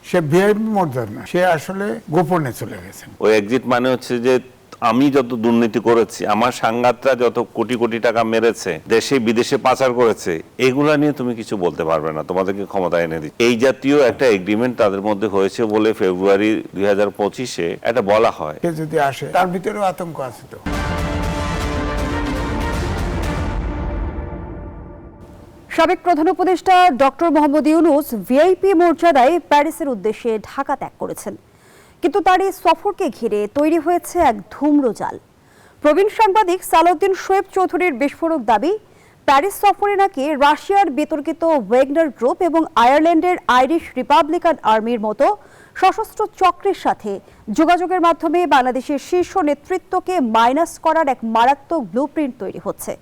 সে VIP মর্যাদা না, সে আসলে গোপনে চলে গেছেন। ওই এক্সিট মানে হচ্ছে যে আমি যত দুর্নীতি করেছি, আমার সাংঘাতরা যত কোটি কোটি টাকা মেরেছে, দেশে বিদেশে পাচার করেছে, এগুলা নিয়ে তুমি কিছু বলতে পারবে না, তোমাদেরকে ক্ষমতা এনে দিচ্ছে। এই জাতীয় একটা এগ্রিমেন্ট তাদের মধ্যে হয়েছে বলে ফেব্রুয়ারি 2025-এ এটা বলা হয়। সে যদি আসে, তার ভিতরেও আতঙ্ক আছে। তো সাবেক প্রধান উপদেষ্টা ডক্টর মোহাম্মদ ইউনূস ভিআইপি মর্যাদায় প্যারিসের উদ্দেশ্যে ঢাকা ত্যাগ করেছেন, কিন্তু তার এই সফরকে ঘিরে তৈরি হয়েছে এক ধূম্রজাল। প্রবীণ সাংবাদিক সালাউদ্দিন শোয়েব চৌধুরীর বিস্ফোরক দাবি, প্যারিস সফরে নাকি রাশিয়ার বিতর্কিত ওয়েগনার গ্রুপ এবং আয়ারল্যান্ডের আইরিশ রিপাবলিকান আর্মির মতো সশস্ত্র চক্রের সাথে যোগাযোগের মাধ্যমে বাংলাদেশের শীর্ষ নেতৃত্বকে মাইনাস করার এক মারাত্মক ব্লুপ্রিন্ট তৈরি হচ্ছে।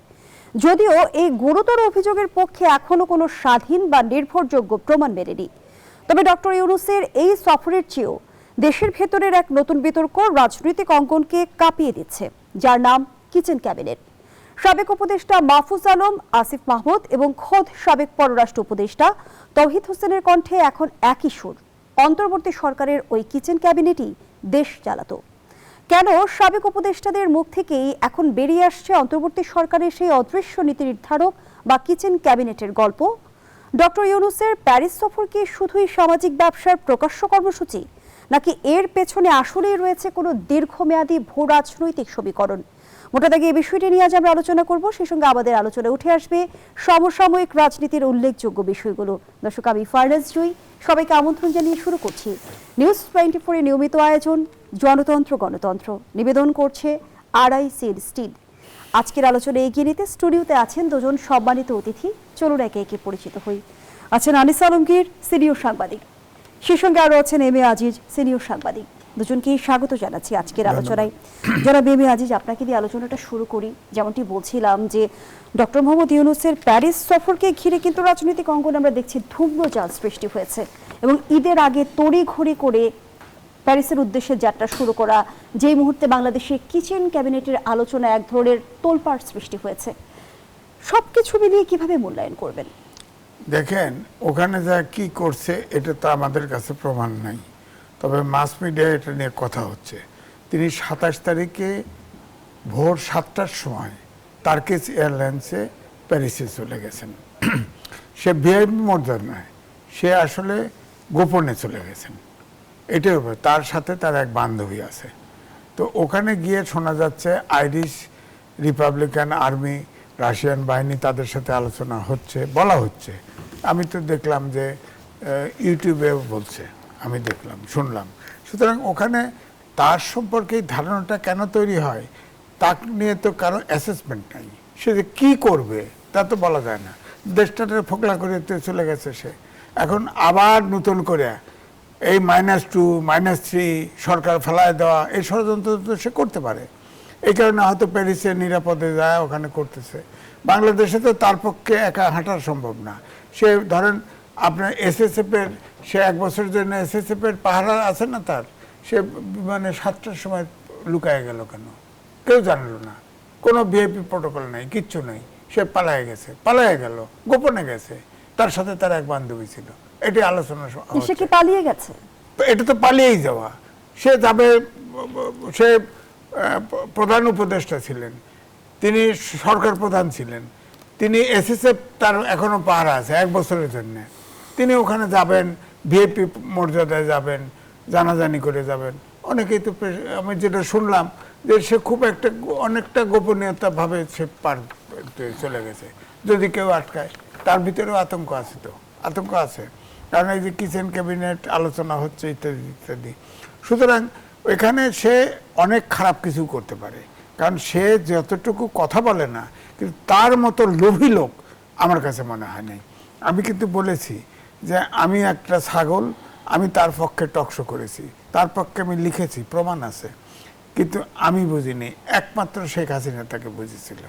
যদিও এই গুরুতর অভিযোগের পক্ষে এখনো কোনো স্বাধীন বা নির্ভরযোগ্য প্রমাণ মেলেনি, তবে ডক্টর ইউনূসের এই সফরের চেয়েও দেশের ভেতরের এক নতুন বিতর্ক রাজনৈতিক অঙ্গনকে কাঁপিয়ে দিচ্ছে, যার নাম কিচেন ক্যাবিনেট। সাবেক উপদেষ্টা মাহফুজ আলম, আসিফ মাহমুদ এবং খোদ সাবেক পররাষ্ট্র উপদেষ্টা তৌহিদ হোসেনের কণ্ঠে এখন একই সুর, অন্তর্বর্তী সরকারের ওই কিচেন ক্যাবিনেটই দেশ চালাতো। কেন সাবেক উপদেষ্টাদের মুখ থেকেই এখন বেরিয়ে আসছে অন্তর্বর্তী সরকারের সেই অদৃশ্য নীতি নির্ধারক বা কিচেন ক্যাবিনেটের গল্প? ডক্টর ইউনূসের প্যারিস সফর কি শুধুই সামাজিক ব্যবসার প্রকাশ্য কর্মসূচি, নাকি এর পেছনে আসলেই রয়েছে কোনো দীর্ঘমেয়াদী ভূ রাজনৈতিক সমীকরণ? মোটা দাগে এই বিষয়টি নিয়ে আজ আমরা আলোচনা করব। সেই সঙ্গে আমাদের আলোচনায় উঠে আসবে সমসাময়িক রাজনীতির উল্লেখযোগ্য বিষয়গুলো। দর্শক, আমি ফারনাজ জুই, সবাইকে আমন্ত্রণ জানিয়ে শুরু করছি নিউজ 24 এর নিয়মিত আয়োজন জনতন্ত্র গণতন্ত্র। নিবেদন করছে আড়াইসির স্টিল। আজকের আলোচনায় এগিয়ে নিতে স্টুডিওতে আছেন দুজন সম্মানিত অতিথি। চলুন একে একে পরিচিত হই। আছেন আনিস আলমগীর, সিনিয়র সাংবাদিক। সেই সঙ্গে আরও আছেন এম এ আজিজ, সিনিয়র সাংবাদিক। দুজনকেই স্বাগত জানাচ্ছি আজকের আলোচনায়। জনাব এম এ আজিজ, আপনাকে দিয়ে আলোচনাটা শুরু করি। যেমনটি বলছিলাম যে ডক্টর মোহাম্মদ ইউনূসের প্যারিস সফরকে ঘিরে কিন্তু রাজনৈতিক অঙ্গনে আমরা দেখছি ধূম্রজাল সৃষ্টি হয়েছে, এবং ঈদের আগে তড়িঘড়ি করে প্যারিসের উদ্দেশ্যে যাত্রা শুরু করা, যেই মুহূর্তে বাংলাদেশে কিচেন ক্যাবিনেটের আলোচনা এক ধরনের তোলপাড় সৃষ্টি হয়েছে, সবকিছু মিলিয়ে কিভাবে মূল্যায়ন করবেন? দেখেন, ওখানে যা কি করছে এটা তো আমাদের কাছে প্রমাণ নাই, তবে মাস মিডিয়ায় এটা নিয়ে কথা হচ্ছে। তিনি 27 তারিখে ভোর 7টার সময় টার্কিশ এয়ারলাইন্সে প্যারিসে চলে গেছেন। সে ভিআইপি মর্যাদা নয়, সে আসলে গোপনে চলে গেছেন। এটার উপরে তার সাথে তার এক বান্ধবী আছে। তো ওখানে গিয়ে শোনা যাচ্ছে আইরিশ রিপাবলিকান আর্মি, রাশিয়ান বাহিনী, তাদের সাথে আলোচনা হচ্ছে, বলা হচ্ছে। আমি তো দেখলাম যে ইউটিউবেও বলছে, আমি দেখলাম, শুনলাম। সুতরাং ওখানে তার সম্পর্কে ধারণাটা কেন তৈরি হয় তা নিয়ে তো কারো অ্যাসেসমেন্ট নাই। সে যে কী করবে তা তো বলা যায় না। দেশটাতে ফোকলা করে চলে গেছে সে। এখন আবার নতুন করে এই -2 -3 সরকার ফেলায় দেওয়া, এই ষড়যন্ত্র তো সে করতে পারে। এই কারণে হয়তো প্যারিসে নিরাপদে যায়, ওখানে করতেছে। বাংলাদেশে তো তার পক্ষে একা হাঁটা সম্ভব না। সে ধরেন আপনার এসএসএফের, সে 1 বছরের জন্য এসএসএফের পাহারা আছে না তার, সে মানে 7টার সময় লুকায় গেল কেন কেউ জানলো না। কোনো ভিআইপি প্রোটোকল নেই, কিচ্ছু নেই। সে পালায় গেছে, পালায় গেল, গোপনে গেছে। তার সাথে তার এক বান্ধবী ছিল। এটি আলোচনা। সে কি পালিয়ে গেছে? এটা তো পালিয়েই যাওয়া। সে যাবে, সে প্রধান উপদেষ্টা ছিলেন, তিনি সরকার প্রধান ছিলেন, তিনি এসএসএফ তার এখনো পাহারা আছে 1 বছরের জন্য। তিনি ওখানে যাবেন, ভিআইপি মর্যাদায় যাবেন, জানাজানি করে যাবেন। অনেকেই তো, আমি যেটা শুনলাম যে সে খুব অনেকটা গোপনীয়তা ভাবে সে পার চলে গেছে। যদি কেউ আটকায়, তার ভিতরেও আতঙ্ক আছে। তো আতঙ্ক আছে, কারণ এই যে কিচেন ক্যাবিনেট আলোচনা হচ্ছে ইত্যাদি ইত্যাদি। সুতরাং এখানে সে অনেক খারাপ কিছু করতে পারে, কারণ সে যতটুকু কথা বলে না, কিন্তু তার মতো লোভী লোক আমার কাছে মনে হয় নাই। আমি কিন্তু বলেছি যে আমি একটা ছাগল, আমি তার পক্ষে টকশো করেছি, তার পক্ষে আমি লিখেছি, প্রমাণ আছে। কিন্তু আমি বুঝিনি, একমাত্র শেখ হাসিনা তাকে বুঝেছিল।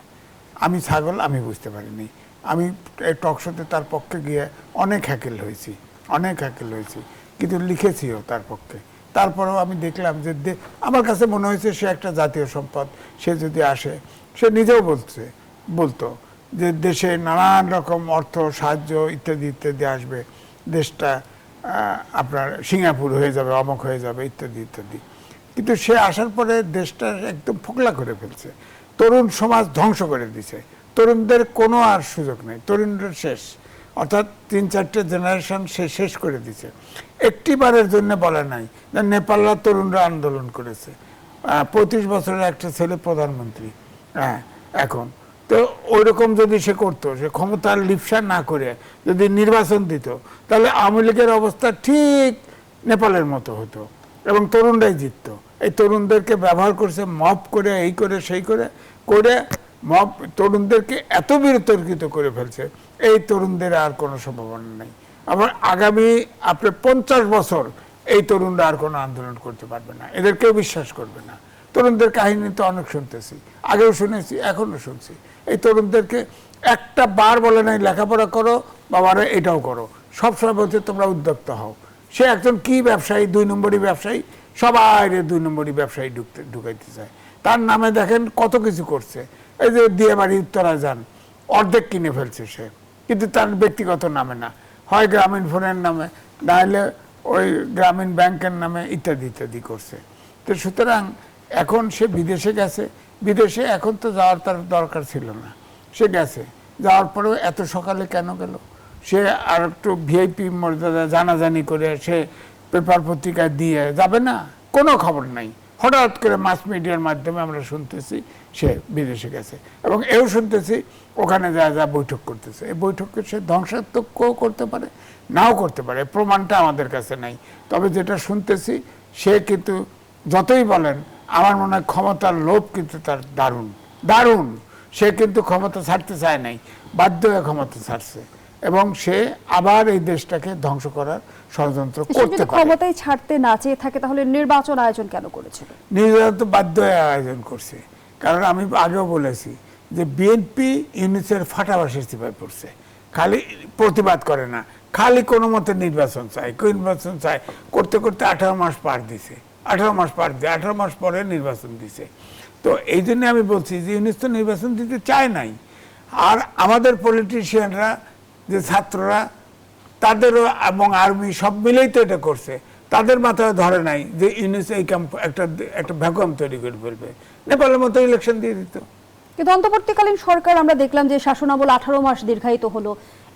আমি ছাগল, আমি বুঝতে পারিনি। আমি এই টকশোতে তার পক্ষে গিয়ে অনেক হ্যাকেল হয়েছি, কিন্তু লিখেছিও তার পক্ষে। তারপরেও আমি দেখলাম যে আমার কাছে মনে হয়েছে সে একটা জাতীয় সম্পদ। সে যদি আসে, সে নিজেও বলতো যে দেশে নানান রকম অর্থ সাহায্য ইত্যাদি ইত্যাদি আসবে, দেশটা আপনার সিঙ্গাপুর হয়ে যাবে, অমক হয়ে যাবে, ইত্যাদি ইত্যাদি। কিন্তু সে আসার পরে দেশটা একদম ফোকলা করে ফেলছে, তরুণ সমাজ ধ্বংস করে দিছে, তরুণদের কোনো আর সুযোগ নেই, তরুণদের শেষ, অর্থাৎ 3-4টে জেনারেশন সে শেষ করে দিছে। একটিবারের জন্য বলে নাই যে নেপালরা তরুণরা আন্দোলন করেছে, 25 বছরের একটা ছেলে প্রধানমন্ত্রী। হ্যাঁ, এখন তো ওইরকম যদি সে করতো, সে ক্ষমতার লিপসা না করে যদি নির্বাচন দিত, তাহলে আওয়ামী লীগের অবস্থা ঠিক নেপালের মতো হতো এবং তরুণরাই জিততো। এই তরুণদেরকে ব্যবহার করছে, মব করে, এই করে সেই করে করে মব তরুণদেরকে এত বিতর্কিত করে ফেলছে, এই তরুণদের আর কোনো সম্ভাবনা নেই। আবার আগামী আপনার 50 বছর এই তরুণরা আর কোনো আন্দোলন করতে পারবে না, এদের কেউ বিশ্বাস করবে না। তরুণদের কাহিনী তো অনেক শুনতেছি, আগেও শুনেছি, এখনো শুনছি। এই তরুণদেরকে একটা বার বলে নাই লেখাপড়া করো, বাবারা এটাও করো, সবসময় বলছে তোমরা উদ্যোক্তা হও। সে একজন কি ব্যবসায়ী, 2 নম্বরই ব্যবসায়ী, সবাই 2 নম্বরই ব্যবসায়ী ঢুকাইতে চায়। তার নামে দেখেন কত কিছু করছে। এই যে দিয়ে বাড়ি উত্তরা যান, অর্ধেক কিনে ফেলছে সে, কিন্তু তার ব্যক্তিগত নামে না, হয় গ্রামীণ ফোনের নামে, নাহলে ওই গ্রামীণ ব্যাংকের নামে, ইত্যাদি ইত্যাদি করছে। তো সুতরাং এখন সে বিদেশে গেছে, বিদেশে এখন তো যাওয়ার তার দরকার ছিল না, সে গেছে, যাওয়ার পরেও এত সকালে কেন গেল? সে আর একটু ভিআইপি মর্যাদা জানাজানি করে সে পেপার পত্রিকায় দিয়ে যাবে না? কোনো খবর নাই, হঠাৎ করে মাস মিডিয়ার মাধ্যমে আমরা শুনতেছি সে বিদেশে গেছে, এবং এও শুনতেছি ওখানে যা যা বৈঠক করতেছে। এই বৈঠককে সে ধ্বংসাত্মকও করতে পারে, নাও করতে পারে, প্রমাণটা আমাদের কাছে নাই। তবে যেটা শুনতেছি, সে কিন্তু যতই বলেন, আমার মনে হয় ক্ষমতার লোভ কিন্তু তার দারুণ দারুণ। সে কিন্তু ক্ষমতা ছাড়তে চায় নাই, বাধ্য হয়ে ক্ষমতা ছাড়ছে, এবং সে আবার এই দেশটাকে ধ্বংস করার ষড়যন্ত্র করতে পারে। ক্ষমতায় ছাড়তে না চেয়ে থাকে তাহলে নির্বাচন আয়োজন কেন করেছিল? নির্বাচন তো বাধ্য হয়ে আয়োজন করছে, কারণ আমি আগেও বলেছি যে বিএনপি ইউনিসের ফাটাবাসের চিপায় পড়ছে, খালি প্রতিবাদ করে না, খালি কোনো মতে নির্বাচন চাই, নির্বাচন চাই করতে করতে 18 মাস পার দিছে, 18 মাস পার দিয়ে 18 মাস পরে নির্বাচন দিছে। তো এই জন্য আমি বলছি যে ইউনিস তো নির্বাচন দিতে চায় নাই। আর আমাদের পলিটিশিয়ানরা, যে ছাত্ররা, তাদেরও এবং আর্মি সব মিলেই তো এটা করছে, তাদের মাথায় ধরে নাই যে ইউনিস এই একটা ভ্যাকুয়াম তৈরি করে ফেলবে, নেপালের মতো ইলেকশন দিয়ে দিত। কিন্তু অন্তর্বর্তীকালীন সরকার আমরা দেখলাম যে শাসনামল 18 মাস দীর্ঘায়িত হলো,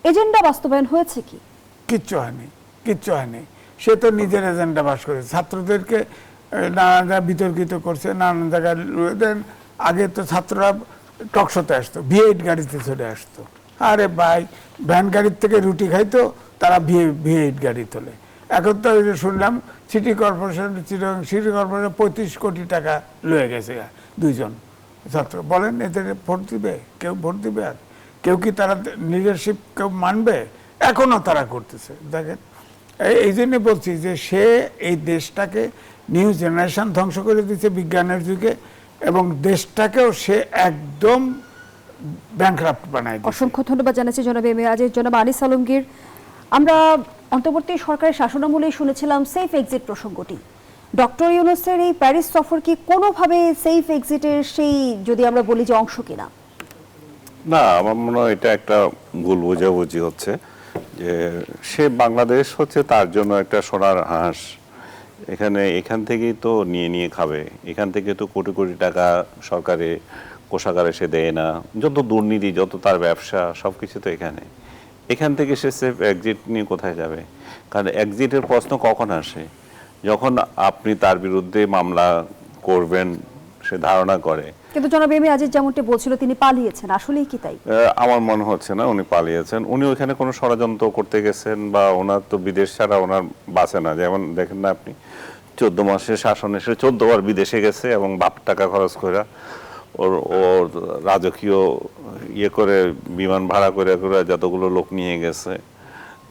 এজেন্ডা বাস্তবায়ন হয়েছে কি? কিচ্ছু হয়নি, কিচ্ছু হয়নি। সে তো নিজের এজেন্ডা বাস করে ছাত্রদেরকে নানান জায়গায় বিতর্কিত করছে, নানান জায়গায় দেন। আগে তো ছাত্ররা টকশোতে আসতো, V8 গাড়িতে চলে আসতো, আরে ভাই ভ্যান গাড়ির থেকে রুটি খাইতো, তারা V8 গাড়ি তোলে। এখন তো শুনলাম সিটি কর্পোরেশন, সিটি কর্পোরেশন 35 কোটি টাকা লয়ে গেছে 2 জন ছাত্র। বলেন এদের ভোট দিবে কেউ? ভোট দিবে? আর কেউ কি তারা লিডারশিপ কেউ মানবে? এখনো তারা করতেছে। দেখেন, এই জন্য বলছি যে সে এই দেশটাকে নিউ জেনারেশন ধ্বংস করে দিচ্ছে বিজ্ঞানের যুগে, এবং দেশটাকেও সে একদম ব্যাংক্রাফ্ট বানায় দিচ্ছে। অসংখ্য ধন্যবাদ জানাচ্ছি জনাব এম এ আজিজ। জনাব আনিস আলমগীর, আমরা অন্তর্বর্তী সরকারের শাসনামলেই শুনেছিলাম সেফ এক্সিট প্রসঙ্গটি। ডক্টর ইউনূসের এই প্যারিস সফর কি কোনোভাবে সেফ এক্সিটের সেই, যদি আমরা বলি যে, অংশ কিনা? না, আমার মনে হয় এটা একটা ভুল বোঝাবুঝি হচ্ছে, যে সে বাংলাদেশ হচ্ছে তার জন্য একটা সোনার হাঁস। এখান থেকেই তো নিয়ে খাবে, এখান থেকে তো কোটি কোটি টাকা সরকারে কোষাগারে সে দেয় না, যত দুর্নীতি, যত তার ব্যবসা, সবকিছু তো এখান থেকে সে সেফ এক্সিট নিয়ে কোথায় যাবে? কারণ এক্সিটের প্রশ্ন কখন আসে? যখন আপনি তার বিরুদ্ধে মামলা করবেন সে ধারণা করে। কিন্তু জনাব এম এ আজিজ যেমনটি বলছিল তিনি পালিয়েছেন, আসলেই কি তাই? আমার মনে হচ্ছে না উনি পালিয়েছেন। উনি ওইখানে কোনো ষড়যন্ত্র করতে গেছেন, বা ওনার তো বিদেশ ছাড়া ওনার বাঁচে না। যেমন দেখেন না আপনি, 14 মাসের শাসন এসে 14 বার বিদেশে গেছে, এবং বাপ টাকা খরচ করে ওর রাজকীয় করে বিমান ভাড়া করে যতগুলো লোক নিয়ে গেছে।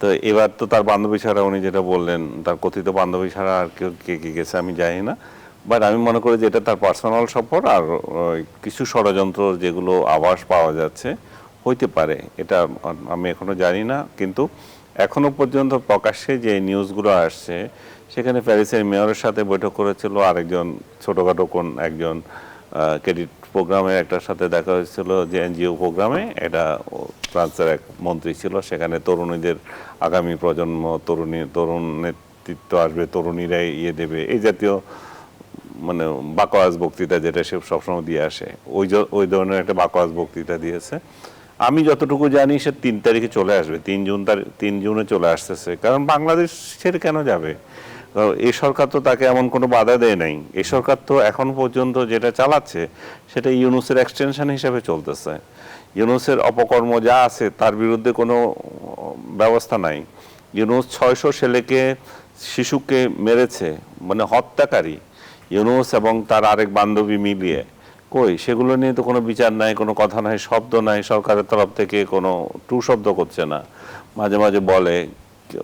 তো এবার তো তার বান্ধবী ছাড়া, উনি যেটা বললেন, তার কথিত বান্ধবী ছাড়া আর কেউ কে গেছে আমি জানি না। বাট আমি মনে করি যে এটা তার পার্সোনাল সফর, আর কিছু ষড়যন্ত্র যেগুলো আভাস পাওয়া যাচ্ছে হইতে পারে, এটা আমি এখনো জানি না। কিন্তু এখনো পর্যন্ত প্রকাশ্যে যে নিউজগুলো আসছে, সেখানে প্যারিসের মেয়রের সাথে বৈঠক করেছিল আরেকজন ছোটখাটো একজন ক্রেডিট প্রোগ্রামে একটার সাথে দেখা হয়েছিল, যে এনজিও প্রোগ্রামে, এটা ফ্রান্সের এক মন্ত্রী ছিল, সেখানে তরুণীদের, আগামী প্রজন্ম, তরুণ নেতৃত্ব আসবে, তরুণীরাই দেবে, এই জাতীয় মানে বাকওয়াজ বক্তৃতা যেটা সে সবসময় দিয়ে আসে, ওই ধরনের একটা বাকওয়াজ বক্তৃতা দিয়েছে। আমি যতটুকু জানি সে 3 তারিখে চলে আসবে, 3 জুনে চলে আসতেছে। কারণ বাংলাদেশ ছেড়ে কেন যাবে? এই সরকার তো তাকে এমন কোনো বাধা দেয় নাই। এই সরকার তো এখন পর্যন্ত যেটা চালাচ্ছে সেটা ইউনূসের এক্সটেনশন হিসেবে চলতেছে। ইউনূসের অপকর্ম যা আছে তার বিরুদ্ধে কোনো ব্যবস্থা নাই। ইউনূস 600 ছেলেকে, শিশুকে মেরেছে, মানে হত্যাকারী ইউনূস এবং তার আরেক বান্ধবী মিলিয়ে। কই সেগুলো নিয়ে তো কোনো বিচার নাই, কোনো কথা নাই, শব্দ নাই, সরকারের তরফ থেকে কোনো টু শব্দ করছে না। মাঝে মাঝে বলে,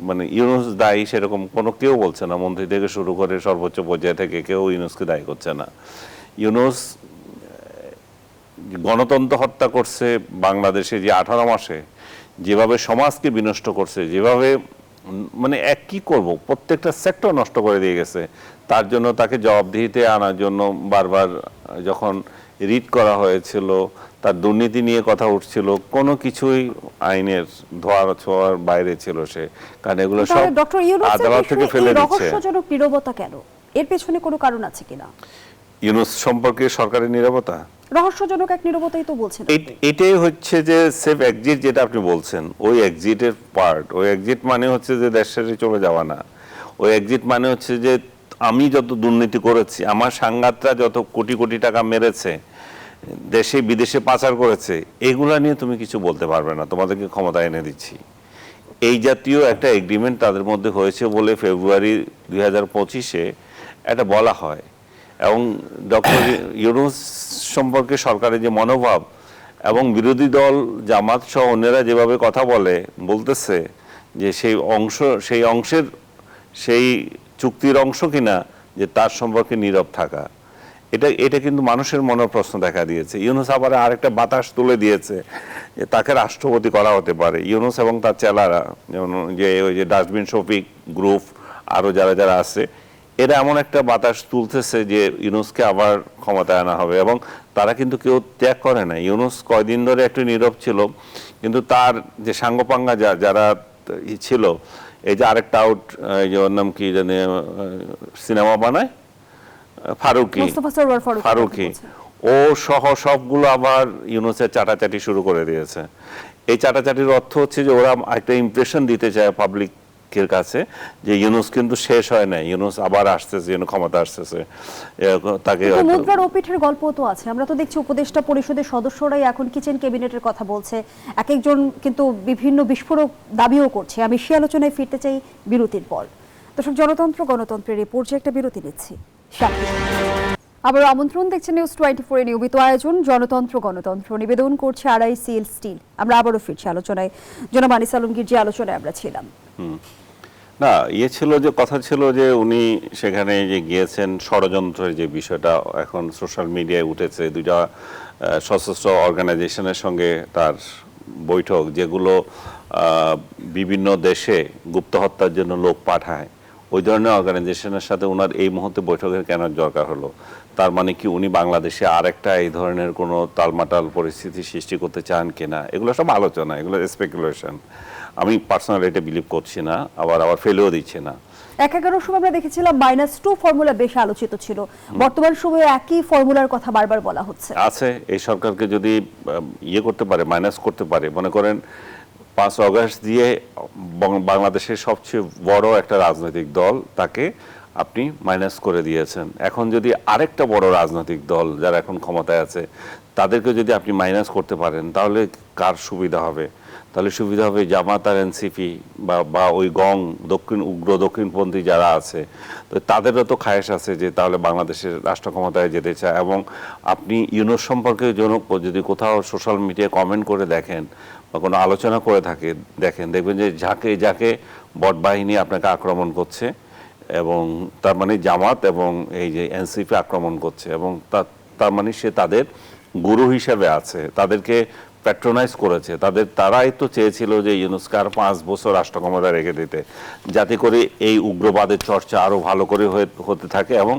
মানে ইউনূস দায়ী সেরকম কোনো কেউ বলছে না, মন্ত্রী থেকে শুরু করে সর্বোচ্চ পর্যায়ে থেকে কেউ ইউনূসকে দায়ী করছে না। ইউনূস গণতন্ত্র হত্যা করছে বাংলাদেশে, যে 18 মাসে যেভাবে সমাজকে বিনষ্ট করছে, যেভাবে মানে কি করব, প্রত্যেকটা সেক্টর নষ্ট করে দিয়ে গেছে। তার জন্য তাকে জবাবদিহিতে আনার জন্য বারবার যখন রিট করা হয়েছিল, তার দুর্নীতি নিয়ে কথা উঠছিল, কোনো কিছুই আইনের ছোঁয়ার বাইরে ছিল সে। কারণ এগুলো সব ডক্টর ইউনূসের আদালত থেকে ফেলে দিচ্ছে। রহস্যজনক নীরবতা কেন? এর পেছনে কোনো কারণ আছে কিনা? ইউনূস সম্পর্কে সরকারের নীরবতা, রহস্যজনক এক নীরবতাই তো বলছেন। এটাই হচ্ছে যে সেফ এক্সিট যেটা আপনি বলছেন, ওই এক্সিটের পার্ট। ওই এক্সিট মানে হচ্ছে যে দেশ ছেড়ে চলে যাওয়া না। ওই এক্সিট মানে হচ্ছে যে আমি যত দুর্নীতি করেছি, আমার সাংঘাতরা যত কোটি কোটি টাকা মেরেছে, দেশে বিদেশে পাচার করেছে, এগুলা নিয়ে তুমি কিছু বলতে পারবে না, তোমাদেরকে ক্ষমতা এনে দিচ্ছি। এই জাতীয় একটা এগ্রিমেন্ট তাদের মধ্যে হয়েছে বলে ফেব্রুয়ারি 2025-এ এটা বলা হয়। এবং ডক্টর ইউনূস সম্পর্কে সরকারের যে মনোভাব, এবং বিরোধী দল জামাত সহ অন্যরা যেভাবে কথা বলতেছে যে সেই অংশের সেই চুক্তির অংশ কিনা যে তার সম্পর্কে নীরব থাকা, এটা কিন্তু মানুষের মনে প্রশ্ন দেখা দিয়েছে। ইউনূস আবার আরেকটা বাতাস তুলে দিয়েছে যে তাকে রাষ্ট্রপতি করা হতে পারে। ইউনূস এবং তার চেলারা, যেমন ওই যে ডাস্টবিন শফিক গ্রুপ, আরো যারা আছে, এরা এমন একটা বাতাস তুলতেছে যে ইউনূসকে আবার ক্ষমতায় আনা হবে। এবং তারা কিন্তু কেউ ত্যাগ করে না। ইউনূস কয়দিন ধরে একটু নীরব ছিল, কিন্তু তার যে সাঙ্গপাঙ্গা যারা ছিল, এই যে আরেকটা আউট, এই যে ওর নাম কি জানে, সিনেমা বানায়, ফারুকি, ও সহ সবগুলো আবার ইউনূসের চাটাচাটি শুরু করে দিয়েছে। এই চাটাচাটির অর্থ হচ্ছে যে ওরা একটা ইমপ্রেশন দিতে চায় পাবলিকের কাছে যে ইউনূস কিন্তু শেষ হয় না, ইউনূস আবার আসতেছে, ক্ষমতা আসতেছে। তাকে মুদ্রার ওপিঠের গল্প তো আছে। আমরা তো দেখছি উপদেষ্টা পরিষদের সদস্যরাই এখন কিচেন ক্যাবিনেটের কথা বলছে, এক একজন কিন্তু বিভিন্ন বিস্ফোরক দাবিও করছে। আমি সে আলোচনায় ফিরতে চাই বিরতির পর। দর্শক, গণতন্ত্রের এই পর্যায়ে একটা বিরতি নিচ্ছি। আবার আমন্ত্রণ, দেখছেন নিউজ 24 এর নিয়মিত আয়োজন গণতন্ত্র। নিবেদন করছে RICL স্টিল। আমরা আবারও ফিরছি আলোচনায়। জনাব আনিস আলমগীর, যে আলোচনায় আমরা ছিলাম, না ছিল যে কথা ছিল যে উনি সেখানে যে গিয়েছেন, ষড়যন্ত্রের যে বিষয়টা এখন সোশ্যাল মিডিয়ায় উঠেছে, দুইটা সশস্ত্র অর্গানাইজেশনের সঙ্গে তার বৈঠক, যেগুলো বিভিন্ন দেশে গুপ্ত হত্যার জন্য লোক পাঠায়, ওই ধরনের অর্গানাইজেশনের সাথে ওনার এই মুহূর্তে বৈঠকের কেন দরকার হলো? তার মানে কি উনি বাংলাদেশে আরেকটা এই ধরনের কোনো টালমাটাল পরিস্থিতি সৃষ্টি করতে চান কিনা? এগুলো সব আলোচনা, এগুলো স্পেকুলেশন। আমি পার্সোনালি এটা বিলিভ করছি না, আবার ফেলেও দিচ্ছি না। 11 সময় আমরা দেখেছিলাম -2 ফর্মুলা বেশ আলোচিত ছিল। বর্তমান সময়ে একই ফর্মুলার কথা বারবার বলা হচ্ছে। আছে, এই সরকারকে যদি করতে পারে, মাইনাস করতে পারে, মনে করেন 5 আগস্ট দিয়ে বাংলাদেশের সবচেয়ে বড় একটা রাজনৈতিক দল, তাকে আপনি মাইনাস করে দিয়েছেন। এখন যদি আরেকটা বড় রাজনৈতিক দল যারা এখন ক্ষমতায় আছে, তাদেরকে যদি আপনি মাইনাস করতে পারেন, তাহলে কার সুবিধা হবে? তাহলে সুবিধা হবে জামাত আর এনসিপি বা ওই উগ্র দক্ষিণপন্থী যারা আছে, তো তাদেরও তো খায়েশ আছে যে তাহলে বাংলাদেশের রাষ্ট্র ক্ষমতায় যেতে চায়। এবং আপনি ইউনূস সম্পর্কে যদি কোথাও সোশ্যাল মিডিয়ায় কমেন্ট করে দেখেন বা কোনো আলোচনা করে দেখবেন যে যাকে বট বাহিনী আপনাকে আক্রমণ করছে, এবং তার মানে জামাত এবং এই যে এনসিপি আক্রমণ করছে, এবং তার মানে সে তাদের গুরু হিসেবে আছে, তাদেরকে প্যাট্রোনাইজ করেছে। তারাই তো চেয়েছিল যে ইউনূসকে আর 5 বছর রাষ্ট্র ক্ষমতা রেখে দিতে, যাতে করে এই উগ্রবাদের চর্চা আরো ভালো করে হতে থাকে এবং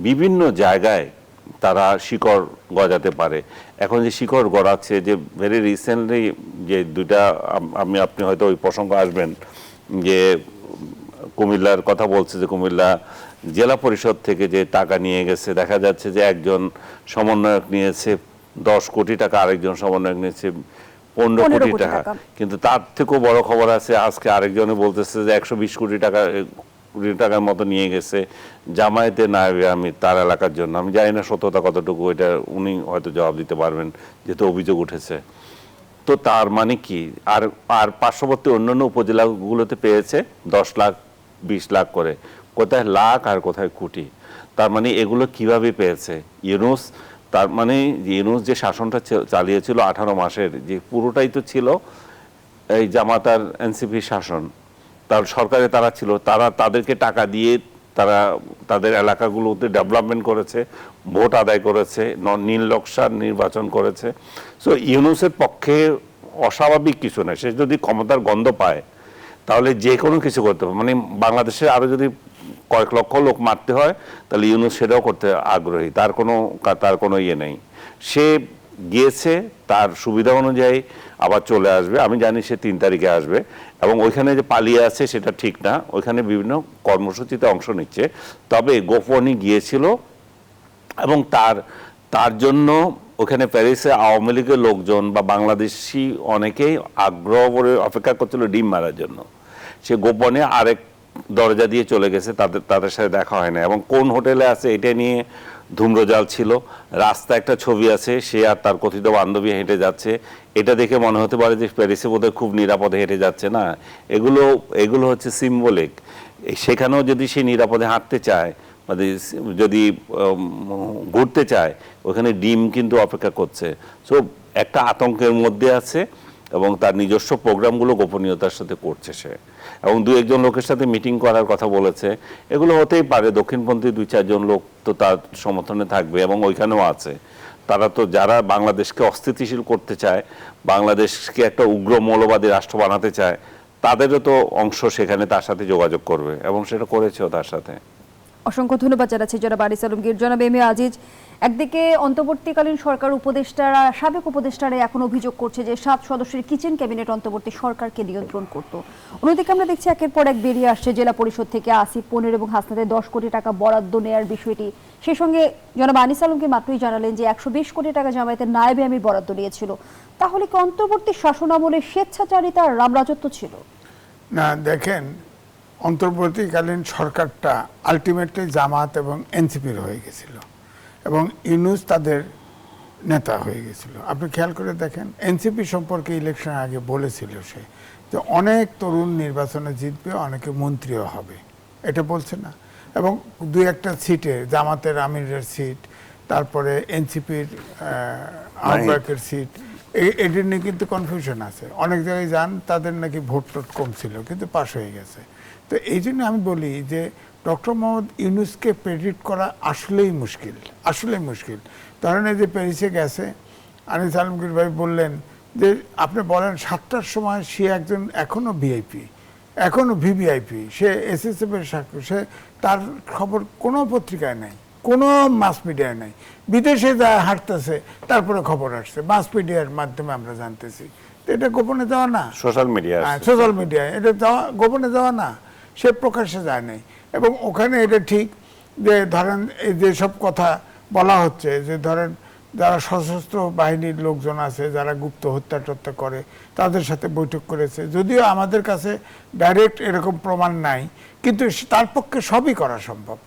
বিভিন্ন জায়গায় তারা শিকড় গজাতে পারে। এখন যে শিকড় গড়াচ্ছে, যে ভেরি রিসেন্টলি যে দুইটা আপনি হয়তো ওই প্রসঙ্গ আসবেন, যে কুমিল্লার কথা বলছে, যে কুমিল্লা জেলা পরিষদ থেকে যে টাকা নিয়ে গেছে, দেখা যাচ্ছে যে একজন সমন্বয়ক নিয়েছে 10 কোটি টাকা, আরেকজন সমন্বয়ক নিয়েছে 15 কোটি টাকা। কিন্তু তার থেকেও বড় খবর আছে, আজকে আরেকজনে বলতেছে যে 120 কোটি টাকার মতো নিয়ে গেছে জামায়াতে নায়েবে আমির তার এলাকার জন্য। আমি জানি না সত্যতা কতটুকু, এটা উনি হয়তো জবাব দিতে পারবেন, যেহেতু অভিযোগ উঠেছে। তো তার মানে কি, আর আর পার্শ্ববর্তী অন্যান্য উপজেলাগুলোতে পেয়েছে 10 লাখ 20 লাখ করে, কোথায় লাখ আর কোথায় কোটি। তার মানে এগুলো কিভাবে পেয়েছে ইউনূস? তার মানে ইউনূস যে শাসনটা চালিয়েছিল 18 মাসের, যে পুরোটাই তো ছিল এই জামাত আর এনসিপি শাসন। তার সরকারে তারা ছিল, তাদেরকে টাকা দিয়ে তারা তাদের এলাকাগুলোতে ডেভেলপমেন্ট করেছে, ভোট আদায় করেছে, নীল নকশার নির্বাচন করেছে। সো ইউনূসের পক্ষে অস্বাভাবিক কিছু নয়। সে যদি ক্ষমতার গন্ধ পায় তাহলে যে কোনো কিছু করতে পারে। মানে বাংলাদেশে আরো যদি কয়েক লক্ষ লোক মারতে হয় তাহলে ইউনূস সেটাও করতে আগ্রহী, তার কোনো ইয়ে নেই। সে গিয়েছে তার সুবিধা অনুযায়ী, আবার চলে আসবে। আমি জানি সে 3 তারিখে আসবে, এবং ওইখানে যে পালিয়ে আছে সেটা ঠিক না, ওইখানে বিভিন্ন কর্মসূচিতে অংশ নিচ্ছে। তবে গোপনে গিয়েছিল, এবং তার জন্য ওখানে প্যারিসে আওয়ামী লীগের লোকজন বা বাংলাদেশি অনেকেই আগ্রহ করে অপেক্ষা করছিল ডিম মারার জন্য। সে গোপনে আরেক দরজা দিয়ে চলে গেছে, তাদের সাথে দেখা হয় না। এবং কোন হোটেলে আছে এটা নিয়ে ধূম্রজাল ছিল। রাস্তা একটা ছবি আছে, সে আর তার কথিত বান্ধবী হেঁটে যাচ্ছে। এটা দেখে মনে হতে পারে যে প্যারিসে বোধহয় খুব নিরাপদে হেঁটে যাচ্ছে। না, এগুলো হচ্ছে সিম্বলিক। সেখানেও যদি সে নিরাপদে হাঁটতে চায়, যদি ঘুরতে চায়, ওখানে ডিম কিন্তু অপেক্ষা করছে। সো একটা আতঙ্কের মধ্যে আছে, এবং তার নিজস্ব প্রোগ্রামগুলো গোপনীয়তার সাথে করছে সে। এবং 2-1 জন লোকের সাথে মিটিং করার কথা বলেছে। এগুলো হতেই পারে, দক্ষিণপন্থী 2-4 জন লোক তো তার সমর্থনে থাকবে, এবং ওইখানেও আছে। তারা তো যারা বাংলাদেশকে অস্থিতিশীল করতে চায়, বাংলাদেশকে একটা উগ্র মৌলবাদী রাষ্ট্র বানাতে চায়, তাদেরও তো অংশ সেখানে তার সাথে যোগাযোগ করবে, এবং সেটা করেছেও তার সাথে। অসংখ্য ধন্যবাদ জানাচ্ছি জনাব আনিস আলমগীর। জনাব এম এ আজিজ, একদিকে অন্তর্বর্তীকালীন সরকার উপদেষ্টারা, সাবেক উপদেষ্টারা এখন অভিযোগ করছে যে 7 সদস্যের কিচেন ক্যাবিনেট অন্তর্বর্তী সরকারকে নিয়ন্ত্রণ করত। অন্যদিকে আমরা দেখছি একের পর এক বেরিয়ে আসছে জেলা পরিষদ থেকে আসিফ 15 এবং হাসনাতের 10 কোটি টাকা বরাদ্দ নেয়ার বিষয়টি। সেই সঙ্গে জনাব আনিস আলমগীর মাত্রই জানালেন যে 120 কোটি টাকা জামায়াতের নায়েবে আমির বরাদ্দ নিয়েছিল। তাহলে কি অন্তর্বর্তী শাসনামলে স্বেচ্ছাচারিতার রামরাজত্ব ছিল? না, দেখেন, অন্তর্বর্তীকালীন সরকারটা আলটিমেটলি জামাত এবং এনসিপির হয়ে গেছিল, এবং ইউনূস তাদের নেতা হয়ে গেছিল। আপনি খেয়াল করে দেখেন, এনসিপি সম্পর্কে ইলেকশন আগে বলেছিল সে যে অনেক তরুণ নির্বাচনে জিতবে, অনেকে মন্ত্রীও হবে, এটা বলছে না। এবং 2-1টা সিটে, জামাতের আমিরের সিট, তারপরে এনসিপির আহ্বায়কের সিট, এটির নিয়ে কিন্তু কনফিউশন আছে। অনেক জায়গায় যান, তাদের নাকি ভোট টোট কম ছিল, কিন্তু পাশ হয়ে গেছে। তো এই জন্য আমি বলি যে ডক্টর মোহাম্মদ ইউনূসকে প্রেডিক্ট করা আসলেই মুশকিল। ধরেন এই যে প্যারিসে গেছে, আনিস আলমগীর ভাই বললেন যে আপনি বলেন 7টার সময় সে একজন এখনো ভিআইপি, এখনো ভিভিআইপি, সে এসএসএফ এর সাক্ষী, সে তার খবর কোনো পত্রিকায় নাই, কোনো মাস মিডিয়ায় নাই। বিদেশে যা হাঁটতেছে তারপরে খবর আসছে, মাস মিডিয়ার মাধ্যমে আমরা জানতেছি। তো এটা গোপনে যাওয়া না, সোশ্যাল মিডিয়ায় এটা যাওয়া, গোপনে যাওয়া না, সে প্রকাশ্যে যায় নাই। এবং ওখানে এটা ঠিক যে ধরেন এই যে সব কথা বলা হচ্ছে, যে ধরেন যারা সশস্ত্র বাহিনীর লোকজন আছে, যারা গুপ্ত হত্যা করে, তাদের সাথে বৈঠক করেছে। যদিও আমাদের কাছে ডাইরেক্ট এরকম প্রমাণ নাই, কিন্তু তার পক্ষে সবই করা সম্ভব।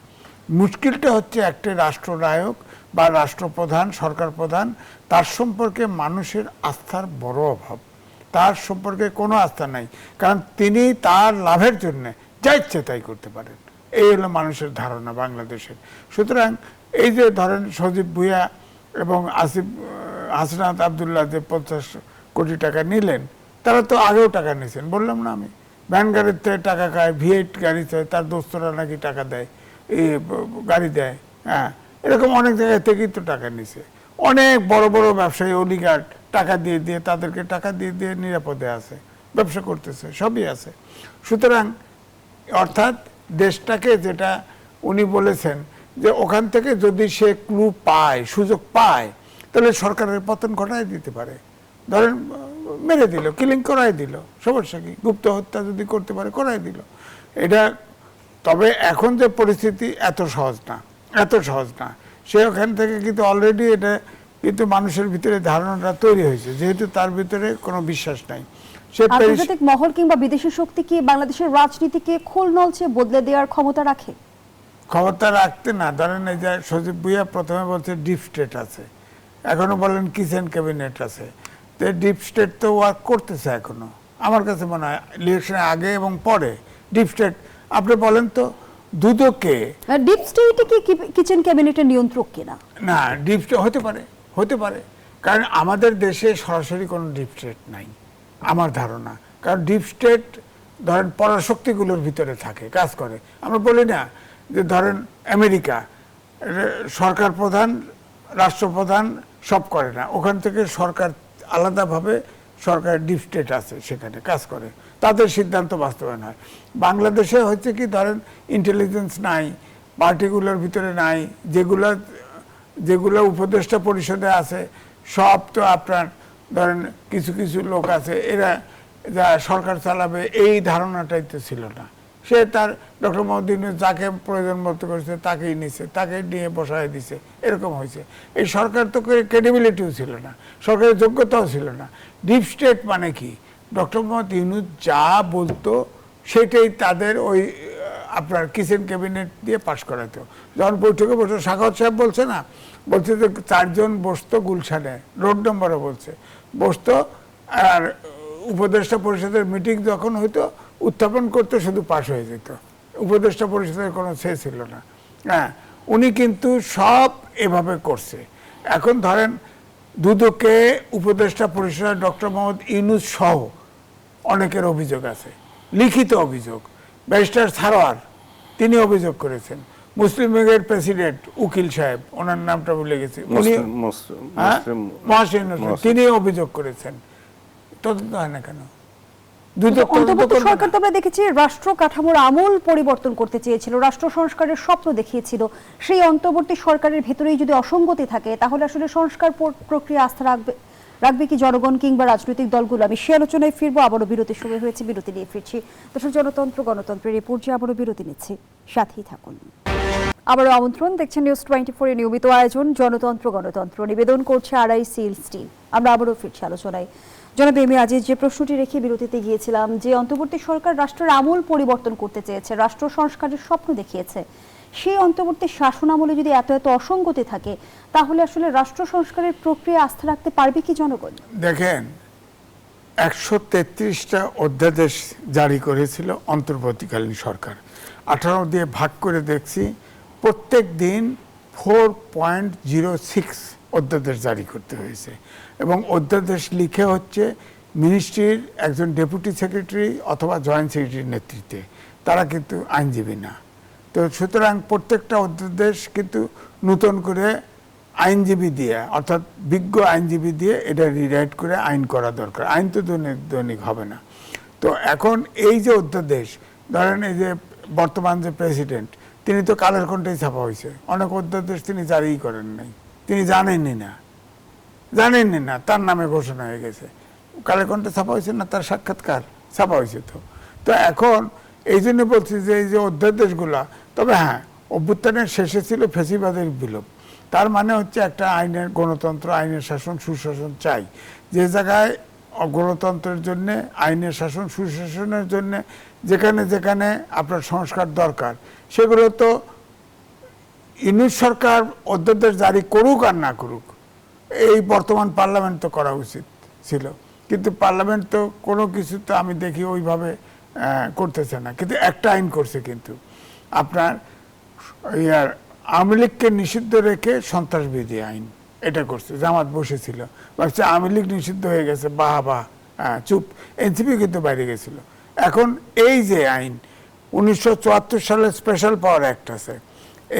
মুশকিলটা হচ্ছে একটা রাষ্ট্রনায়ক বা রাষ্ট্রপ্রধান, সরকার প্রধান, তার সম্পর্কে মানুষের আস্থার বড় অভাব। তার সম্পর্কে কোনো আস্থা নাই, কারণ তিনি তার লাভের জন্য যা ইচ্ছে তাই করতে পারেন। এই হলো মানুষের ধারণা বাংলাদেশের। সুতরাং এই যে ধরেন সজীব ভুঁইয়া এবং হাসনাত আবদুল্লাহ যে 50 কোটি টাকা নিলেন, তারা তো আগেও টাকা নিয়েছেন, বললাম না আমি। ভ্যান গাড়ির থেকে টাকা খায়, V8 গাড়িতে তার দোস্তরা নাকি টাকা দেয়, গাড়ি দেয়। হ্যাঁ, এরকম অনেক জায়গা থেকেই তো টাকা নিছে। অনেক বড় বড় ব্যবসায়ী, অলিগার্ড টাকা দিয়ে তাদেরকে টাকা দিয়ে নিরাপদে আছে, ব্যবসা করতেছে, সবই আছে। সুতরাং অর্থাৎ দেশটাকে, যেটা উনি বলেছেন যে ওখান থেকে যদি সে ক্লু পায়, সুযোগ পায়, তাহলে সরকারের পতন ঘটায় দিতে পারে। ধরেন মেরে দিল, কিলিং করাই দিল, সমস্যা কি? গুপ্ত হত্যা যদি করতে পারে করাই দিল। এটা তবে এখন যে পরিস্থিতি এত সহজ না, এত সহজ না। সে ওখান থেকে কিন্তু অলরেডি এটা কিন্তু মানুষের ভিতরে ধারণাটা তৈরি হয়েছে, যেহেতু তার ভিতরে কোনো বিশ্বাস নাই। সে আন্তর্জাতিক মহল কিংবা বিদেশি শক্তি কি বাংলাদেশের রাজনীতিকে খোল নলচে বদলে দেওয়ার ক্ষমতা রাখে? ক্ষমতা রাখতে না, ধরেন এই যে সজীব ভুইয়া প্রথমে বলছে ডিপ স্টেট আছে, এখনো বলেন কিচেন ক্যাবিনেট আছে। তো ডিপ স্টেট তো ওয়ার্ক করতেছে এখনো, আমার কাছে মনে হয় ইলেকশনের আগে এবং পরে ডিপ স্টেট। আপনি বলেন তো দুদককে ডিপ স্টেট কি কিচেন ক্যাবিনেটের নিয়ন্ত্রক কিনা? না, ডিপ স্টেট হতে পারে, হতে পারে, কারণ আমাদের দেশে সরাসরি কোনো ডিপ স্টেট নাই আমার ধারণা। কারণ ডিপ স্টেট ধরেন পরাশক্তিগুলোর ভিতরে থাকে, কাজ করে। আমরা বলি না যে ধরেন আমেরিকা সরকার প্রধান, রাষ্ট্রপ্রধান সব করে না, ওখান থেকে সরকার আলাদাভাবে সরকার ডিপ স্টেট আছে, সেখানে কাজ করে, তাদের সিদ্ধান্ত বাস্তবায়ন হয়। বাংলাদেশে হচ্ছে কি ধরেন ইন্টেলিজেন্স নাই, পার্টিগুলোর ভিতরে নাই, যেগুলো উপদেষ্টা পরিষদে আছে সব তো আপনার ধরেন কিছু কিছু লোক আছে, এরা যা সরকার চালাবে এই ধারণাটাই তো ছিল না। সে তার ডক্টর মোহাম্মদ ইউনূস যাকে প্রয়োজন মতো করেছে তাকেই নিছে, তাকে নিয়ে বসায় দিছে, এরকম হয়েছে। এই সরকার তো ক্রেডিবিলিটিও ছিল না, সরকারের যোগ্যতাও ছিল না। ডিপ স্টেট মানে কি? ডক্টর মোহাম্মদ ইউনূস যা বলতো সেটাই তাদের ওই আপনার কিচেন ক্যাবিনেট দিয়ে পাশ করাতো। যখন বৈঠকে বসে সাখাওয়াত সাহেব বলছে না, বলছে যে 4 জন বসতো গুলশানে, রোড নম্বরে বলছে বসতো, আর উপদেষ্টা পরিষদের মিটিং যখন হইতো উত্থাপন করতে শুধু পাশ হয়ে যেত, উপদেষ্টা পরিষদের কোনো সে ছিল না। হ্যাঁ, উনি কিন্তু সব এভাবে করছে। এখন ধরেন দুদকে উপদেষ্টা পরিষদের ডক্টর মোহাম্মদ ইউনূস সহ অনেকের অভিযোগ আছে, লিখিত অভিযোগ। ব্যারিস্টার সারোয়ার তিনি অভিযোগ করেছেন, মুসলিম লীগের প্রেসিডেন্ট উকিল সাহেব, ওনার নামটা ভুলে গেছি, উনি মহাসিন হোসেন, তিনি অভিযোগ করেছেন। তদন্ত হয় না কেন? অন্তর্বর্তী সরকার তো আমরা দেখেছি রাষ্ট্র কাঠামোর আমূল পরিবর্তন করতে চেয়েছিল, রাষ্ট্র সংস্কারের স্বপ্ন দেখিয়েছিল। সেই অন্তর্বর্তী সরকারের ভেতরেই যদি অসঙ্গতি থাকে তাহলে আসলে সংস্কার প্রক্রিয়া আস্থা রাখবে কি জনগণ কিংবা রাজনৈতিক দলগুলো? আমি সে আলোচনায় ফিরবো। আবারও বিরতির সময় হয়েছে, বিরতি নিয়ে ফিরছি। দর্শক, জনতন্ত্র গণতন্ত্রের এই পর্যায়ে আবারও বিরতি নিচ্ছি, সাথেই থাকুন। আবারও আমন্ত্রণ, দেখছেন নিউজ 24 এর নিয়মিত আয়োজন জনতন্ত্র গণতন্ত্র, নিবেদন করছে আড়াই সিলস টিম। আমরা আবারও ফিরছি আলোচনায়। জনাব এম এ আজিজ, যে প্রশ্নটি রেখে বিরতিতে গিয়েছিলাম, যে অন্তর্বর্তী সরকার রাষ্ট্রের আমূল পরিবর্তন করতে চেয়েছে, রাষ্ট্র সংস্কারের স্বপ্ন দেখিয়েছে, সেই অন্তর্বর্তী শাসন আমলে যদি এত এত অসঙ্গতি থাকে তাহলে আসলে রাষ্ট্র সংস্কারের প্রক্রিয়া আস্থা রাখতে পারবে কি জনগণ? দেখেন, 133টা অধ্যাদেশ জারি করেছিল অন্তর্বর্তীকালীন সরকার। 18 দিয়ে ভাগ করে দেখছি, প্রত্যেক দিন 4.06 অধ্যাদেশ জারি করতে হয়েছে। এবং অধ্যাদেশ লিখে হচ্ছে মিনিস্ট্রির একজন ডেপুটি সেক্রেটারি অথবা জয়েন্ট সেক্রেটারির নেতৃত্বে, তারা কিন্তু আইনজীবী না। তো সুতরাং প্রত্যেকটা অধ্যাদেশ কিন্তু নতুন করে আইনজীবী দিয়ে, অর্থাৎ বিজ্ঞ আইনজীবী দিয়ে এটা রিরাইট করে আইন করা দরকার। আইন তো দৈনিক হবে না। তো এখন এই যে অধ্যাদেশ, ধরেন এই যে বর্তমান যে প্রেসিডেন্ট, তিনি তো কালের কণ্ঠেই ছাপা হয়েছে, অনেক অধ্যাদেশ তিনি জারিই করেন নাই, তিনি জানেনই না, তার নামে ঘোষণা হয়ে গেছে। কালের কণ্ঠে ছাপা হয়েছে না, তার সাক্ষাৎকার ছাপা হয়েছে। তো এখন এই জন্য বলছি যে এই যে অধ্যাদেশগুলা, তবে হ্যাঁ, অভ্যুত্থানের শেষে ছিল ফ্যাসিবাদের বিলোপ। তার মানে হচ্ছে একটা আইনের গণতন্ত্র, আইনের শাসন, সুশাসন চাই। যে জায়গায় গণতন্ত্রের জন্য, আইনের শাসন, সুশাসনের জন্য যেখানে যেখানে আপনার সংস্কার দরকার, সেগুলো তো ইউনূস সরকার অধ্যাদেশ জারি করুক আর না করুক, এই বর্তমান পার্লামেন্ট তো করা উচিত ছিল। কিন্তু পার্লামেন্ট তো কোনো কিছু তো আমি দেখি ওইভাবে করতেছে না। কিন্তু একটা আইন করছে, কিন্তু আপনার আওয়ামী লীগকে নিষিদ্ধ রেখে সন্ত্রাসবিধি আইন এটা করছে। জামাত বসেছিল, ভাবছে আওয়ামী লীগ নিষিদ্ধ হয়ে গেছে, বাহ চুপ। এনসিপি কিন্তু বাইরে গেছিল। এখন এই যে আইন 1974 সালে স্পেশাল পাওয়ার অ্যাক্ট আছে,